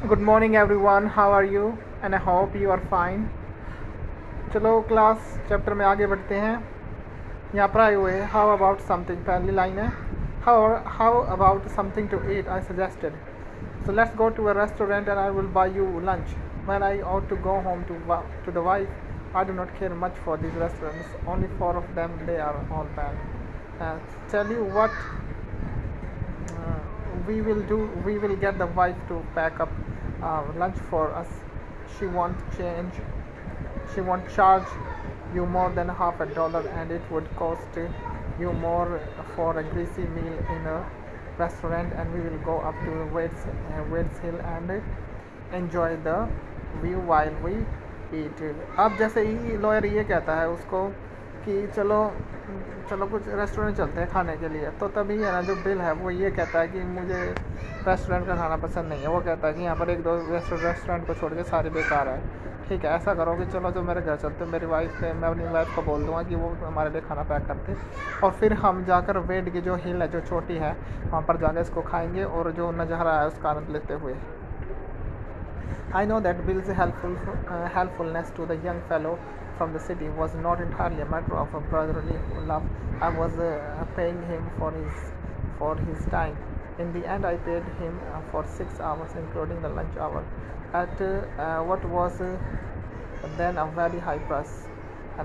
Good morning everyone, how are you? And I hope you are fine. चलो class chapter में आगे बढ़ते हैं. यहाँ पर आए हुए हाउ अबाउट समथिंग पहली लाइन है. How about something to eat I suggested. So let's go to a restaurant and I will buy you lunch. When I ought to go home to the wife, I do not care much for these restaurants. Only four of them, they are all bad. Tell you what we will do. We will get the wife to pack up lunch for us. She won't change. She won't charge you more than $50, and it would cost you more for a greasy meal in a restaurant. And we will go up to Wades Hill and enjoy the view while we eat. अब जैसे ही lawyer ये कहता है उसको कि चलो चलो कुछ रेस्टोरेंट चलते हैं खाने के लिए, तो तभी है ना जो बिल है वो ये कहता है कि मुझे रेस्टोरेंट का खाना पसंद नहीं है. वो कहता है कि यहाँ पर एक दो रेस्टोरेंट को छोड़ के सारे बेकार है. ठीक है, ऐसा करो कि चलो जो मेरे घर चलते, मेरी वाइफ से मैं अपनी वाइफ को बोल दूँगा कि वो हमारे लिए खाना पैक करते, और फिर हम जाकर वेड की जो हिल है जो छोटी है वहाँ पर जाकर इसको खाएंगे और जो नज़ारा है उसका आनंद लेते हुए. I know that Bill's helpfulness to the young fellow from the city was not entirely a matter of a brotherly love. I was paying him for his time. In the end, I paid him for 6 hours, including the lunch hour, at what was then a very high price.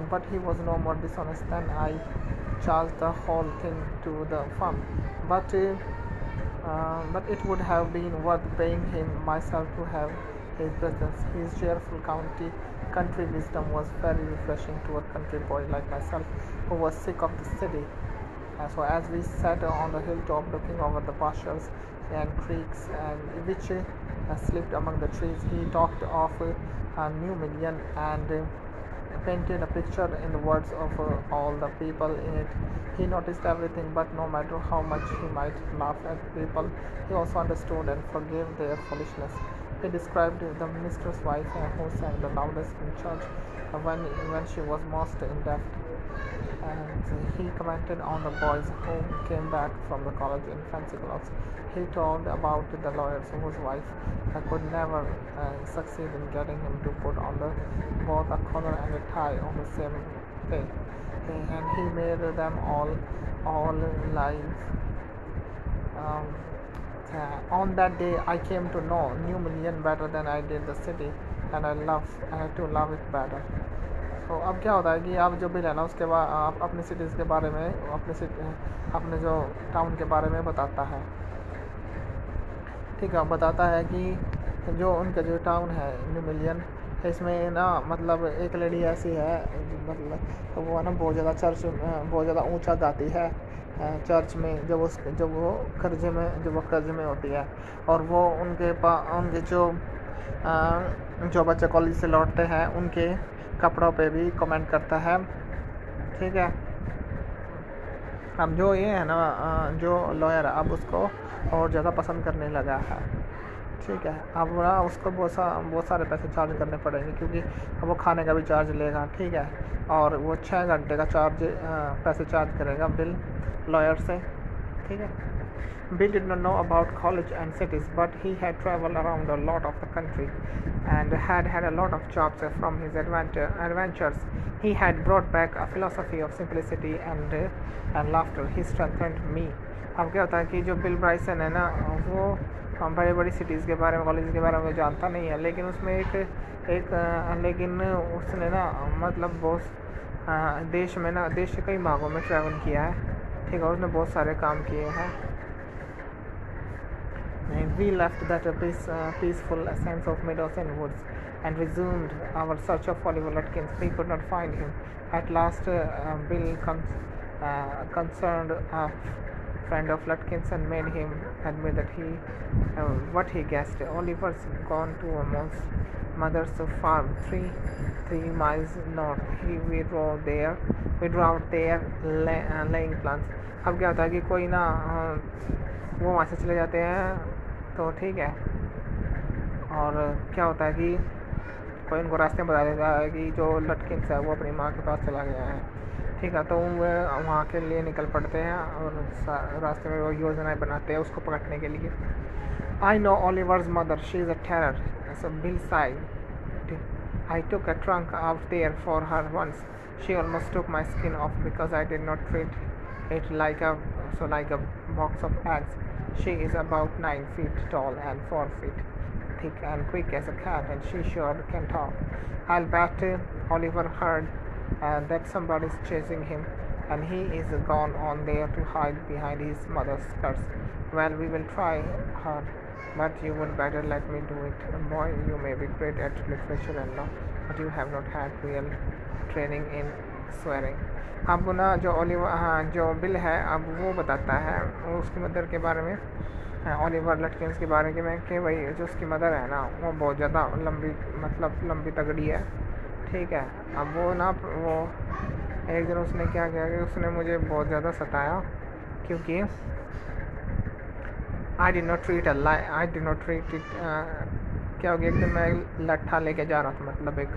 But he was no more dishonest than I charged the whole thing to the firm. But it would have been worth paying him myself to have his presence. His cheerful country wisdom was very refreshing to a country boy like myself who was sick of the city. So as we sat on the hilltop looking over the pastures and creeks and which slipped among the trees, he talked of a new million and painted a picture in the words of all the people in it. He noticed everything, but no matter how much he might laugh at people, he also understood and forgave their foolishness. He described the minister's wife who sang the loudest in church when she was most in debt. And he commented on the boys who came back from the college in fancy clothes. He told about the lawyers whose wife could never succeed in getting him to put on both a collar and a tie on the same day. And he made them all live. Um, on that day, I came to know New Million better than I did the city, and I to love it better. तो अब क्या होता है कि आप जो bill है ना उसके बाद आप अपने सिटीज़ के बारे में अपने जो टाउन के बारे में बताता है. ठीक है, बताता है कि जो उनका जो टाउन है न्यू मिलियन, इसमें ना मतलब एक लेडी ऐसी है, मतलब तो वो है ना बहुत ज़्यादा ऊंचा गाती है चर्च में जब वो कर्जे में होती है. और वो उनके जो बच्चे कॉलेज से लौटते हैं उनके कपड़ों पे भी कमेंट करता है. ठीक है, अब जो ये है ना जो लॉयर है अब उसको और ज़्यादा पसंद करने लगा है. ठीक है, अब ना उसको बहुत सारे पैसे चार्ज करने पड़ेंगे क्योंकि अब वो खाने का भी चार्ज लेगा. ठीक है, और वो 6 घंटे का पैसे चार्ज करेगा बिल लॉयर से. ठीक है, Bill did not know about college and cities, but he had traveled around a lot of the country and had had a lot of jobs from his adventures. He had brought back a philosophy of simplicity and laughter. He strengthened me. अब क्या होता है कि जो bill ब्राइसन है ना वो बड़ी बड़ी सिटीज़ के बारे में, कॉलेज के बारे में जानता नहीं है, लेकिन उसमें लेकिन उसने ना मतलब बहुत देश के कई भागों में ट्रैवल किया है. ठीक है, उसने बहुत सारे काम किए हैं. And we left that peaceful sense of meadows and woods and resumed our search of Oliver Lutkins. We could not find him. At last, Bill concerned a friend of Lutkins and made him admit that what he guessed. Oliver's gone to mother's farm, three miles north. We drove out there laying plants. अब क्या होता है कि कोई ना वो वहाँ से चले जाते हैं. तो ठीक है, और क्या होता है कि कोई उनको रास्ते में बता देता है कि जो लटकिन्स है वो अपनी माँ के पास चला गया है. ठीक है, तो वे वहाँ के लिए निकल पड़ते हैं और रास्ते में वो योजनाएं बनाते हैं उसको पकड़ने के लिए. I know Oliver's mother. She is a terror. So Bill sighed. I took a trunk out there for her once. She almost took my skin off because I did not treat it like a box of eggs. She is about 9 feet tall and 4 feet thick and quick as a cat, and she sure can talk. I'll bet Oliver heard that somebody's chasing him, and he is gone on there to hide behind his mother's skirts. Well, we will try her, but you would better let me do it. Boy, you may be great at literature and law, but you have not had real training in swearing. अब ना जो Oliver हाँ जो bill है अब वो बताता है उसकी मदर के बारे में, ओलिवर लटकिंस के बारे में कि भाई जो उसकी मदर है ना वो बहुत ज़्यादा लंबी तगड़ी है। ठीक है, अब वो ना वो एक दिन उसने क्या किया कि उसने मुझे बहुत ज़्यादा सताया क्योंकि I did not treat it क्या हो गया, एक दिन मैं लट्ठा लेके जा रहा था, मतलब एक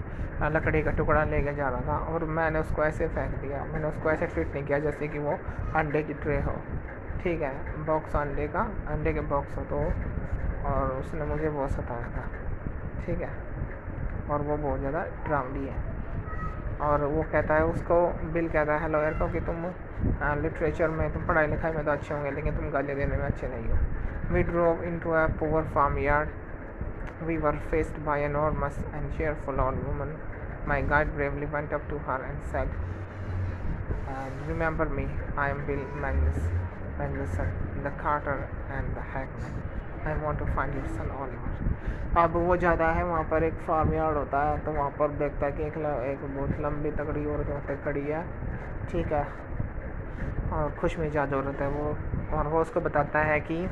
लकड़ी का टुकड़ा लेके जा रहा था और मैंने उसको ऐसे फेंक दिया। मैंने उसको ऐसे ट्रीट नहीं किया जैसे कि वो अंडे की ट्रे हो। ठीक है, बॉक्स अंडे के बॉक्स हो तो, और उसने मुझे बहुत सताया था। ठीक है, और वो बहुत ज़्यादा ड्राउंडी है। और वो कहता है उसको, बिल कहता है लॉयर को कि तुम लिटरेचर में, तुम पढ़ाई लिखाई में तो अच्छे होंगे लेकिन तुम गाली देने में अच्छे नहीं हो। We drove into a poor farmyard. We were faced by an enormous and cheerful old woman. My guide bravely went up to her and said, and remember me, I am Bill Magnuson, the carter and the hackman. I want to find your son Oliver. अब वो जाता है वहाँ पर, एक farm yard होता है, तो वहाँ पर देखता है कि एक बहुत लंबी तगड़ी औरत वहाँ पर खड़ी है। ठीक है, और खुश मिजाज औरत है वो, और वो उसको बताता है कि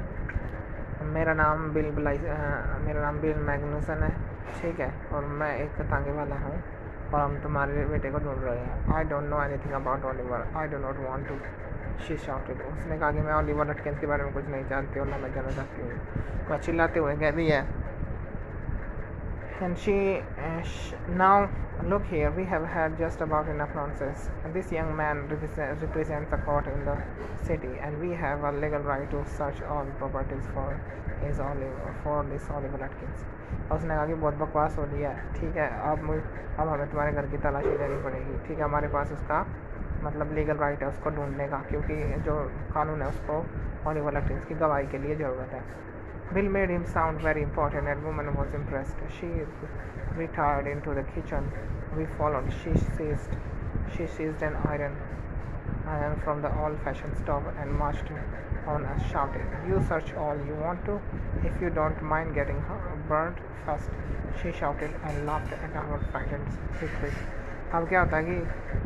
मेरा नाम बिल मैग्नुसन है। ठीक है, और मैं एक तांगे वाला हूँ और हम तुम्हारे बेटे को ढूंढ रहे हैं। I don't know anything about Oliver, I do not want to, she shouted. उसने कहा कि मैं ओलिवर लटकिंस के बारे में कुछ नहीं जानती और ना मैं जानना चाहती हूँ। वह चिल्लाते हुए कह रही है, and now look here, we have had just about enough nonsense. This young man represents a court in the city, and we have a legal right to search all properties for this Oliver Atkins. उसने कहा कि बहुत बकवास हो लिया है। ठीक है, अब हमें तुम्हारे घर की तलाशी लेनी पड़ेगी। ठीक है, हमारे पास उसका मतलब लीगल राइट है उसको ढूंढने का, क्योंकि जो कानून है उसको ओलिवर एटकिंस की गवाही के लिए ज़रूरत है। Bill made him sound very important, and woman was impressed. She retired into the kitchen. We followed. She seized an iron from the old-fashioned stove and marched on us, shouting, "You search all you want to, if you don't mind getting burnt first." She shouted and laughed at our frightened retreat. अब क्या होता है कि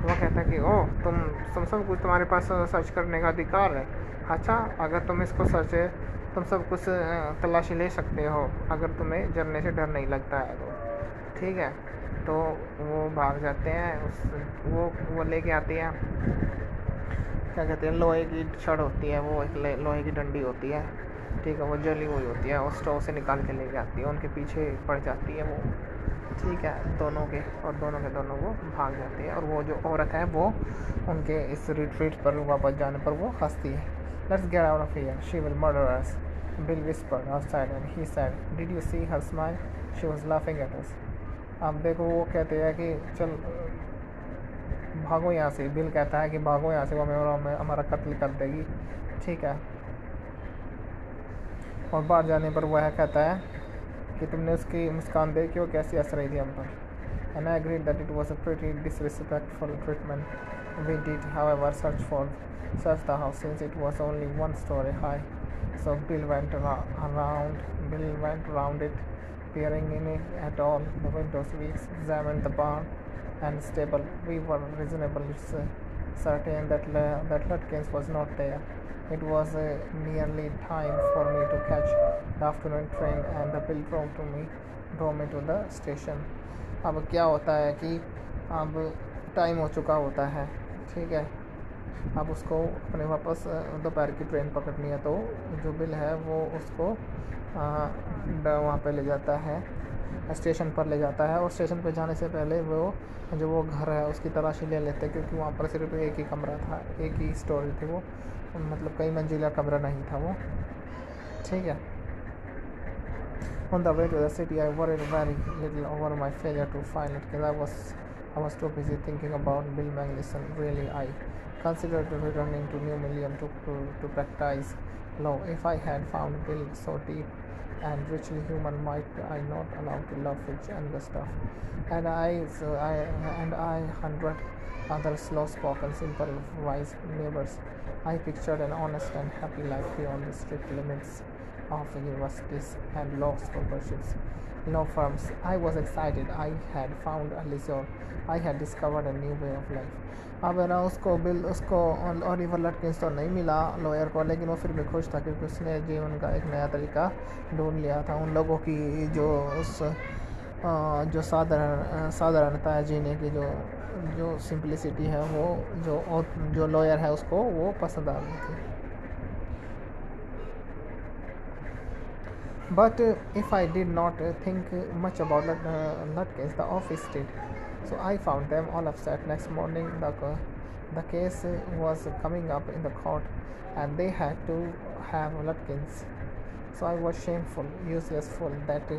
वो कहता है कि तुम सब कुछ तुम्हारे पास सर्च करने का अधिकार है। अच्छा, अगर तुम इसको तुम सब कुछ तलाशी ले सकते हो अगर तुम्हें जलने से डर नहीं लगता है तो। ठीक है, तो वो भाग जाते हैं। वो लेके आती हैं, क्या कहते हैं, लोहे की छड़ होती है, वो एक लोहे की डंडी होती है। ठीक है, वो जली हुई होती है, उस स्टोव से निकाल के लेके आती है, उनके पीछे पड़ जाती है वो। ठीक है, दोनों के दोनों वो भाग जाते हैं, और वो जो औरत है वो उनके इस रिट्रीट पर वापस जाने पर वो हंसती है। Let's get out of here, she will murder us, Bill whispered outside, and he said, "Did you see her smile? She was laughing at us." अब देखो, वो कहते हैं कि चल भागो यहाँ से। बिल कहता है कि भागो यहाँ से, वो हमारा कत्ल कर देगी। ठीक है, और बाहर जाने पर वह कहता है कि तुमने उसकी मुस्कान देखी, वो कैसी हंस रही थी हम पर। And I agreed that it was a pretty disrespectful treatment. We did, however, search the house, since it was only one story high. So Bill went round it, peering in it at all the windows. We examined the barn and stable. We were reasonably certain that Lutkins was not there. It was nearly time for me to catch the afternoon train, and the Bill drove me to the station. अब क्या होता है कि अब time हो चुका होता है। ठीक है, अब उसको अपने वापस दोपहर की ट्रेन पकड़नी है, तो जो बिल है वो उसको वहाँ पे ले जाता है, स्टेशन पर ले जाता है। और स्टेशन पर जाने से पहले वो घर है उसकी तलाशी ले लेते, क्योंकि वहाँ पर सिर्फ एक ही कमरा था, एक ही स्टोरी थी वो, मतलब कई मंजिला कमरा नहीं था वो। ठीक है, On the way to the city, I worried very little over my failure to find it because I was too busy thinking about Bill Magnuson. Really, I considered returning to New Million to practice law. If I had found Bill so deep and richly human, might I not allow to love rich and the stuff? And I hundred other slow-spoken, simple, wise neighbors. I pictured an honest and happy life beyond the strict limits of universities and law scholarships, law firms. I was excited. I had found a leisure. I had discovered a new way of life. अब है ना उसको bill उसको Oliver लटकिंस तो नहीं मिला lawyer को, लेकिन वो फिर भी खुश था क्योंकि उसने जीवन का एक नया तरीका ढूंढ लिया था। उन लोगों की जो उस जो साधारणता है जीने की, जो जो सिंपलिसिटी है, वो जो लॉयर है उसको वो पसंद आ गई थी। But if I did not think much about Lutkins, the office did. So I found them all upset. Next morning, the case was coming up in the court, and they had to have Lutkins. So I was shameful, useless fool. That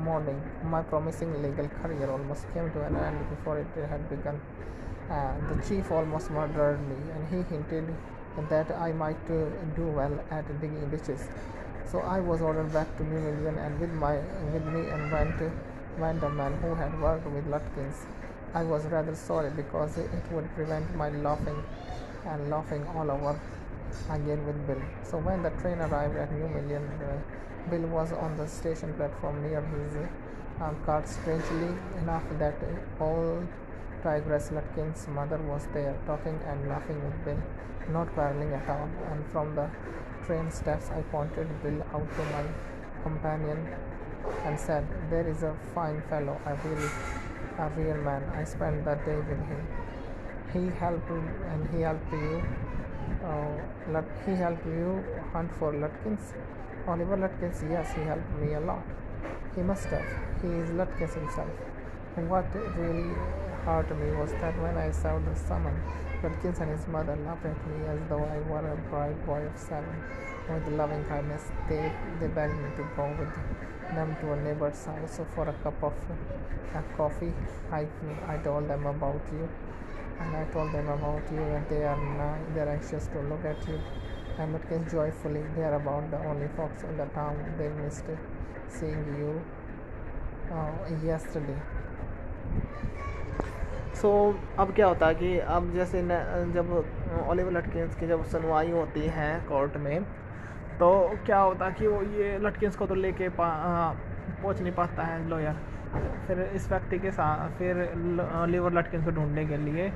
morning, my promising legal career almost came to an end before it had begun. The chief almost murdered me, and he hinted that I might do well at digging ditches. So I was ordered back to New Million, and with me and went a man who had worked with Lutkins. I was rather sorry because it would prevent my laughing all over again with Bill. So when the train arrived at New Million, Bill was on the station platform near his cart. Strangely enough, that old tigress Lutkins' mother was there, talking and laughing with Bill, not quarreling at all. And from the train steps, I pointed Bill out to my companion and said, "There is a fine fellow, a real man. I spent the day with him. He helped you. He helped you hunt for Lutkins." Oliver Lutkins? Yes, he helped me a lot. He must have. He is Lutkins himself. What really hurt me was that when I served the summon, Lutkins and his mother laughed at me as though I were a bright boy of 7. With loving kindness, they begged me to go with them to a neighbor's house for a cup of coffee. I told them about you, and they're anxious to look at you. And Lutkins joyfully, they are about the only folks in the town. They missed seeing you yesterday. सो अब क्या होता है कि अब जैसे जब Oliver लटकिंस की जब सुनवाई होती है कोर्ट में, तो क्या होता है कि वो ये लटकिंस को तो लेके पहुंच नहीं पाता है लॉयर। फिर इस व्यक्ति के साथ फिर ओलिवर लटकिंस को ढूंढने के लिए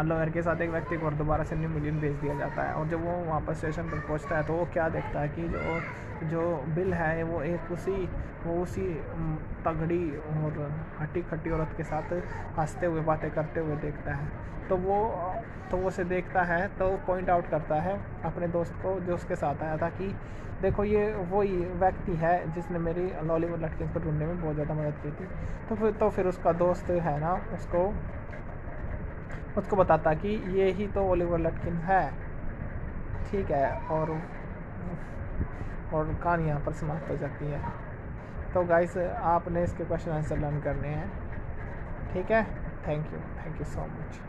लॉयर के साथ एक व्यक्ति को दोबारा से न्यू मिलियन भेज दिया जाता है। और जब वो वहाँ पर स्टेशन पर पहुँचता है तो वो क्या देखता है कि जो बिल है वो उसी तगड़ी और हट्टी खट्टी औरत के साथ हंसते हुए बातें करते हुए देखता है। तो वो उसे देखता है तो पॉइंट आउट करता है अपने दोस्त को जो उसके साथ आया था कि देखो ये वही व्यक्ति है जिसने मेरी ओलिवर लटकिंस को ढूंढने में बहुत ज़्यादा मदद की थी। तो फिर उसका दोस्त है ना उसको बताता कि ये ही तो ओलिवर लटकिंस है। ठीक है, और कहानी यहाँ पर समाप्त हो जाती है। तो गाइस, आपने इसके क्वेश्चन आंसर लर्न करने हैं। ठीक है, थैंक यू सो मच।